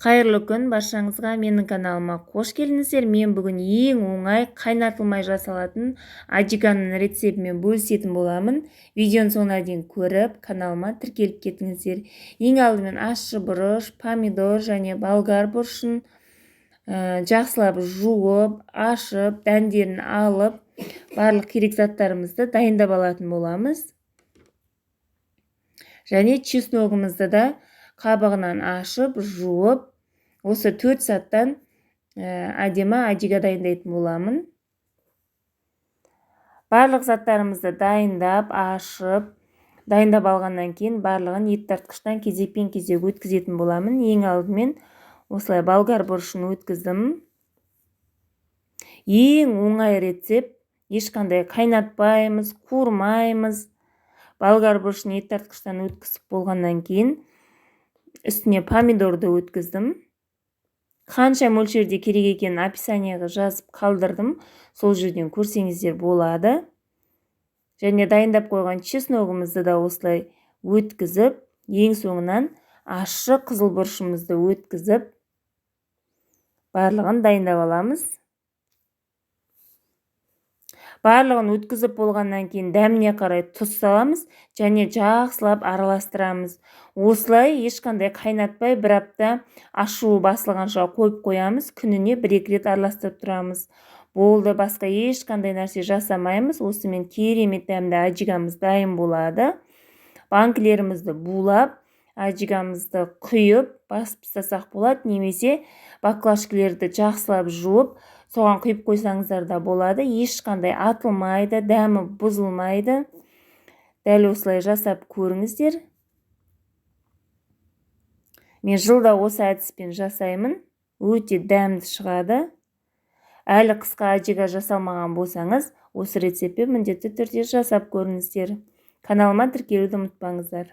Қайырлы күн баршаңызға, менің каналыма қош келдіңіздер. Мен бүгін ең оңай қайнатылмай жасалатын аджиканың рецептімен бөлісетін боламын. Видеоны соңына дейін көріп, каналыма тіркеліп кетіңіздер. Ең алдымен ащы бұрыш, помидор және болгар бұрышын жақсылап жуып, ашып, дәндерін алып, барлық керек заттарымызды дайындап алатын боламыз. Және чесногымызды да қабығынан ашып, жуып, осы 4 сағаттан әдемі аджика дайындайтын боламын. Барлық заттарымызды дайындап, ашып, дайындап алғаннан кейін барлығын ет тартқыштан кезекпен кезек өткізетін боламын. Ең алдымен осылай болгар бұрышын өткіздім. Ең оңай рецепт, ешқандай қайнатпаймыз, қуырмаймыз. Болгар бұрышын ет тартқыштан өткізіп болғаннан кейін үстіне помидорды өткіздім. Қанша мөлшерде керек екенін описанияға жазып қалдырдым. Сол жерден көрсеңіздер болады. Және дайындап қойған чесногымызды да осылай өткізіп, ең соңынан ащы қызыл бұрышымызды өткізіп, барлығын дайындап аламыз. Барлығын өткізіп болғаннан кейін дәміне қарай тұз саламыз және жақсылап араластырамыз. Осылай ешқандай қайнатпай бір апта ашуы басылғанша қойып қоямыз. Күніне 1-2 рет араластырып тұрамыз. Болды, басқа ешқандай нәрсе жасамаймыз. Осымен керемет дәмді аджикамыз дайын болады. Банкілерімізді булап, аджикамызды құйып, басып тастасақ болады, немесе баклажкілерді жақсылап жуып, соған құйып қойсаңыздар да болады. Ешқандай атылмайды, дәмі бұзылмайды. Дәл осылай жасап көріңіздер. Мен жылда осы әдіспен жасаймын. Өте дәмді шығады. Әлі қысқа аджика жасалмаған болсаңыз, осы рецептпен міндетті түрде жасап көріңіздер. Каналыма тіркелуді ұмытпаңыздар.